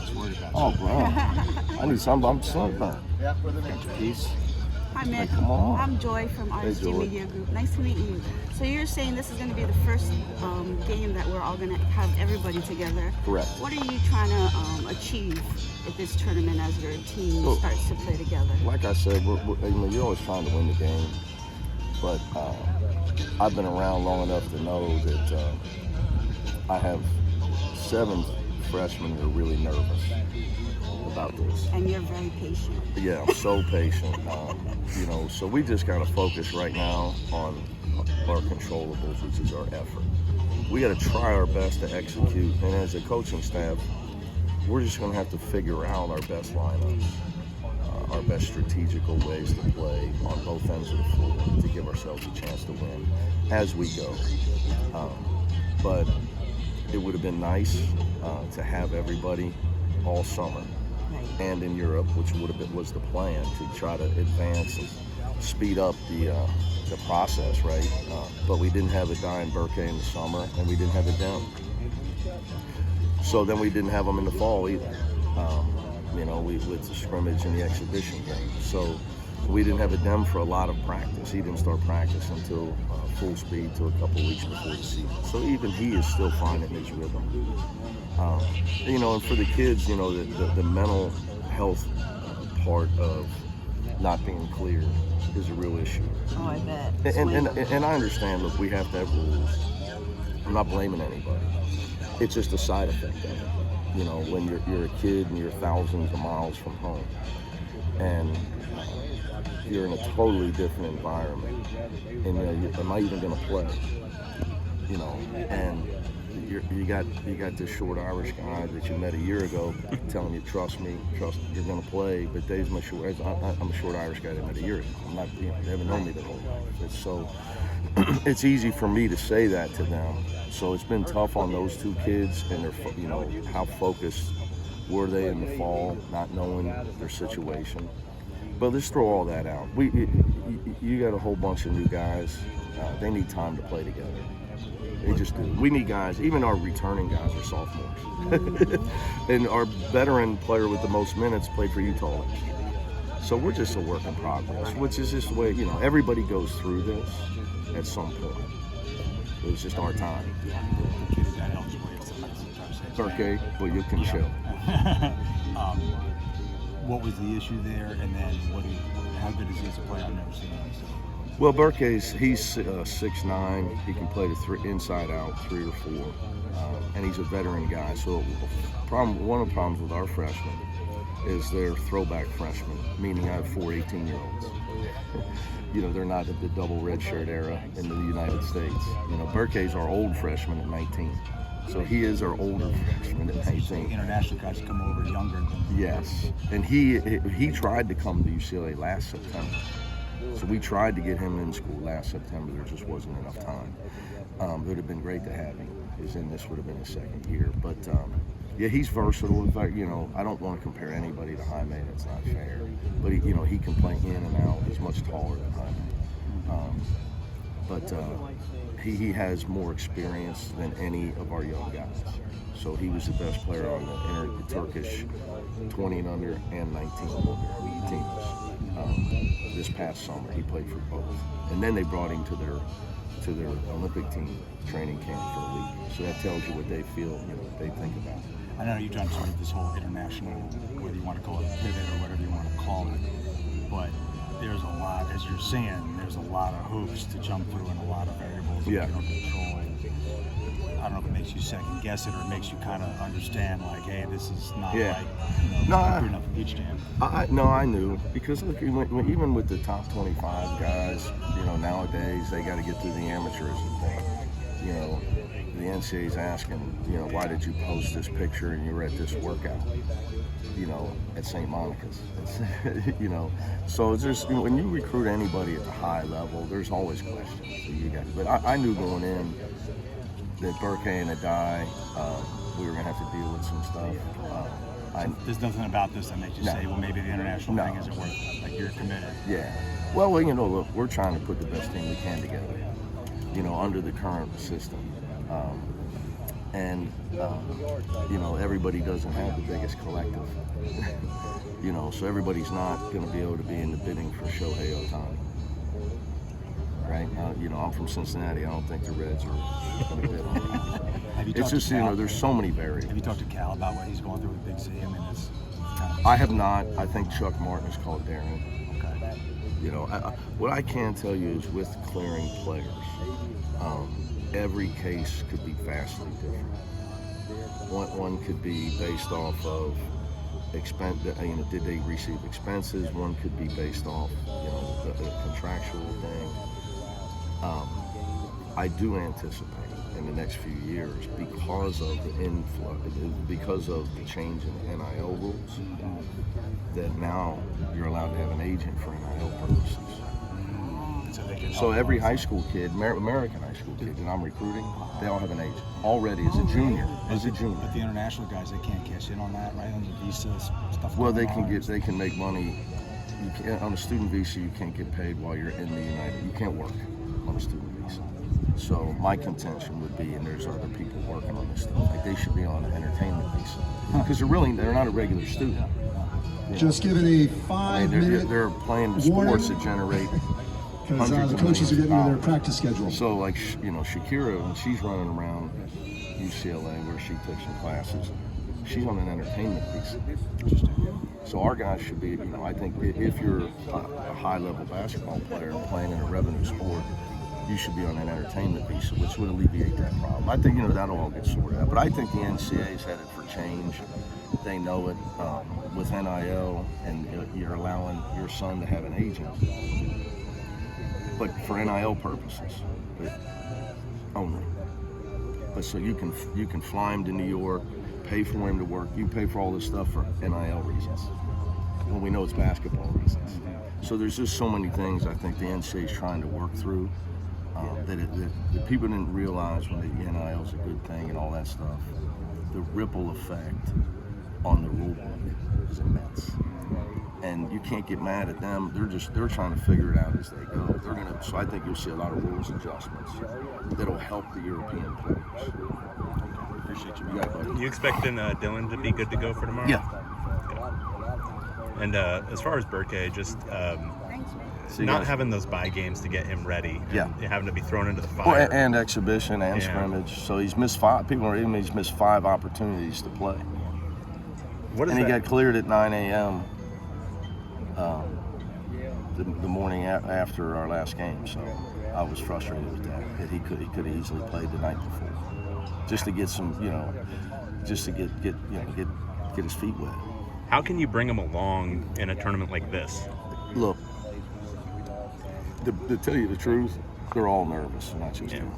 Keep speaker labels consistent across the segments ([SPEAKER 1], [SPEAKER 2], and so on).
[SPEAKER 1] was worried about
[SPEAKER 2] Oh,
[SPEAKER 1] you.
[SPEAKER 2] bro. I need something. I'm sunburned.
[SPEAKER 1] Peace.
[SPEAKER 3] Hi, Mick.
[SPEAKER 2] Hey, come on.
[SPEAKER 3] I'm Joy from RSG
[SPEAKER 2] Joy.
[SPEAKER 3] Media Group. Nice to meet you. So you're saying this is going to be the first game that we're all going to have everybody together.
[SPEAKER 2] Correct.
[SPEAKER 3] What are you trying to achieve at this tournament as your team starts to play together?
[SPEAKER 2] Like I said, you're always trying to win the game. But I've been around long enough to know that I have 7 freshmen who are really nervous about this.
[SPEAKER 3] And you're very patient.
[SPEAKER 2] Yeah, I'm so patient. So we just got to focus right now on our controllables, which is our effort. We got to try our best to execute, and as a coaching staff, we're just going to have to figure out our best lineups, our best strategical ways to play on both ends of the floor to give ourselves a chance to win as we go. But it would have been nice to have everybody all summer and in Europe, which was the plan, to try to advance and speed up the process, right? But we didn't have a Diane Burke in the summer, and we didn't have a Dem. So then we didn't have them in the fall either. With the scrimmage and the exhibition game. So we didn't have a Dem for a lot of practice. He didn't start practice until full speed till a couple of weeks before the season. So even he is still finding his rhythm. And for the kids, the mental health part of not being clear is a real issue.
[SPEAKER 3] Oh, I bet.
[SPEAKER 2] And I understand, look, we have to have rules. I'm not blaming anybody. It's just a side effect of it. When you're a kid and you're thousands of miles from home, and you're in a totally different environment, and am I even going to play? And you got this short Irish guy that you met a year ago telling you, trust me, you're going to play. But I'm a short Irish guy that I met a year ago. I'm not, they haven't known me the whole life. It's easy for me to say that to them. So it's been tough on those two kids, and their, how focused were they in the fall, not knowing their situation. But let's throw all that out. You got a whole bunch of new guys. They need time to play together. They just do. We need guys. Even our returning guys are sophomores, and our veteran player with the most minutes played for Utah last year. So we're just a work in progress, which is just the way everybody goes through this at some point. It was just our time. Okay, well, you can show.
[SPEAKER 1] What was the issue there, and then how good is he as a player? I've never seen him.
[SPEAKER 2] Well, he's 6'9". He can play the inside out, 3 or 4, and he's a veteran guy. So one of the problems with our freshmen is they're throwback freshmen, meaning I have 4 18-year-olds. They're not at the double redshirt era in the United States. Burke's our old freshman at 19. So he is our older freshman at 19.
[SPEAKER 1] International guys come over younger.
[SPEAKER 2] Yes, and he tried to come to UCLA last September. So we tried to get him in school last September. There just wasn't enough time. It would have been great to have him. This would have been his second year. But he's versatile. In fact, I don't want to compare anybody to Jaime. That's not fair. But he can play in and out. He's much taller than Jaime. But he has more experience than any of our young guys. So he was the best player on the Turkish 20 and under and 19 and under teams. This past summer, he played for both. And then they brought him to their Olympic team training camp for a week. So that tells you what they feel, what they think about it.
[SPEAKER 1] I know you've done sort of this whole international, whether you want to call it a pivot or whatever you want to call it, but there's a lot, as you're saying, there's a lot of hoops to jump through and a lot of variables that you don't control. I don't know if it makes you second guess it or it makes you kind of understand, like, hey, this is not like enough beach jam.
[SPEAKER 2] I knew, because look, even with the top 25 guys, nowadays they got to get through the amateurism thing. The NCAA's asking, why did you post this picture and you were at this workout, at St. Monica's, so it's just, when you recruit anybody at the high level, there's always questions. But I knew going in that Burke and Adai, we were going to have to deal with some stuff.
[SPEAKER 1] There's nothing about this that makes you say, well, maybe the international thing isn't worth it. Like, you're committed.
[SPEAKER 2] Yeah. Well, look, we're trying to put the best team we can together, under the current system. And, everybody doesn't have the biggest collective. So everybody's not going to be able to be in the bidding for Shohei Ohtani. Right? I'm from Cincinnati. I don't think the Reds are going to bid on him. It's just, there's so many variables.
[SPEAKER 1] Have you talked to Cal about what he's going through with Big C? I mean, it's kind of...
[SPEAKER 2] I have not. I think Chuck Martin has called Darren.
[SPEAKER 1] Okay.
[SPEAKER 2] What I can tell you is with clearing players, every case could be vastly different. One could be based off of did they receive expenses? One could be based off, the contractual thing. I do anticipate in the next few years, because of the influx, because of the change in the NIL rules, that now you're allowed to have an agent for NIL purposes. So every high school kid, American high school kid that I'm recruiting, they all have an agent already as a junior. But
[SPEAKER 1] the international guys, they can't cash in on that, right? On the visas, stuff.
[SPEAKER 2] Well, they can make money. You can't, on a student visa, you can't get paid while you're in the United. You can't work on a student visa. So my contention would be, and there's other people working on this stuff, like they should be on an entertainment visa because they're not a regular student.
[SPEAKER 4] Just given a 5-minute
[SPEAKER 2] they're playing sports that generate.
[SPEAKER 4] Because the coaches are getting into their practice schedule.
[SPEAKER 2] So, like, Shakira, when she's running around UCLA where she took some classes, she's on an entertainment visa. So our guys should be, I think if you're a high-level basketball player and playing in a revenue sport, you should be on an entertainment visa, which would alleviate that problem. I think, that'll all get sorted out. But I think the NCAA is headed for change. They know it with NIL, and you're allowing your son to have an agent. But for NIL purposes, only. But so you can fly him to New York, pay for him to work. You pay for all this stuff for NIL reasons. When we know it's basketball reasons. So there's just so many things I think the NCAA is trying to work through that people didn't realize when the NIL is a good thing and all that stuff. The ripple effect on the rule book is immense. And you can't get mad at them. They're trying to figure it out as they go. So I think you'll see a lot of rules adjustments that'll help the European players. Appreciate you. You got it, buddy.
[SPEAKER 5] You expecting Dylan to be good to go for tomorrow?
[SPEAKER 2] Yeah.
[SPEAKER 5] Okay. And as far as Burke, just not having those bye games to get him ready.
[SPEAKER 2] Yeah.
[SPEAKER 5] And having to be thrown into the fire.
[SPEAKER 2] Well, and exhibition and scrimmage. So he's missed 5. People are even he's missed 5 opportunities to play. He got cleared at 9 a.m. The morning after our last game, so I was frustrated with that. He could have easily played the night before, just to get some, just to get his feet wet.
[SPEAKER 5] How can you bring him along in a tournament like this?
[SPEAKER 2] Look, to tell you the truth, they're all nervous, not just him.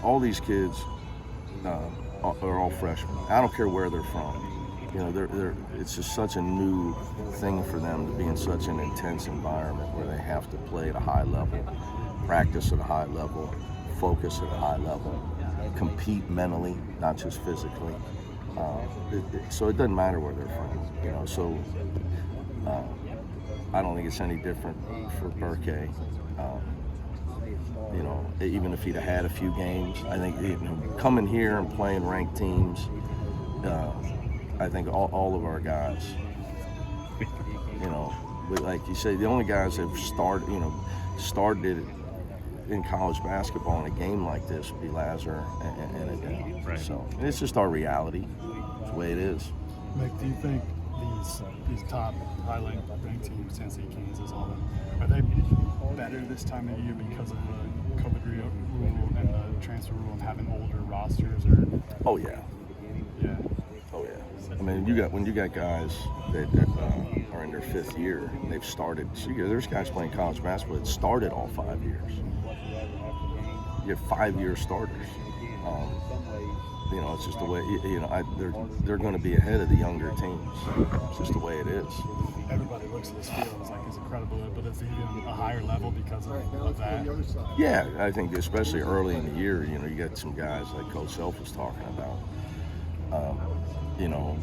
[SPEAKER 2] All these kids are all freshmen. I don't care where they're from. It's just such a new thing for them to be in such an intense environment where they have to play at a high level, practice at a high level, focus at a high level, compete mentally, not just physically. So it doesn't matter where they're from, So I don't think it's any different for Burke. Even if he'd have had a few games, I think coming here and playing ranked teams. I think all of our guys, like you say, the only guys that have started in college basketball in a game like this would be Lazar and Adele.
[SPEAKER 5] Right.
[SPEAKER 2] So it's just our reality. It's the way it is.
[SPEAKER 6] Mick, do you think these top highly ranked teams, Tennessee, Kansas, all them, are they better this time of year because of the COVID rule and the transfer rule and having older rosters? Or
[SPEAKER 2] Oh yeah.
[SPEAKER 6] Yeah.
[SPEAKER 2] Oh yeah. I mean, when you got guys that are in their 5th year, they've started. So there's guys playing college basketball that started all 5 years. You have 5-year starters. It's just the way. They're going to be ahead of the younger teams. It's just the way it is.
[SPEAKER 6] Everybody looks at this field and is like, it's incredible, but it's even a higher level because of that.
[SPEAKER 2] Yeah, I think especially early in the year, you got some guys like Coach Self was talking about.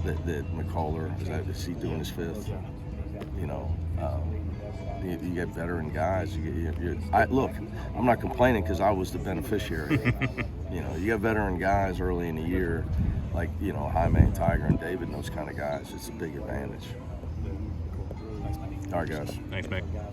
[SPEAKER 2] That McCullough, is he doing his 5th? You get veteran guys. Look, I'm not complaining because I was the beneficiary. You got veteran guys early in the year, like Jaime and Tiger and David and those kind of guys. It's a big advantage. All right, guys.
[SPEAKER 5] Thanks, Mick.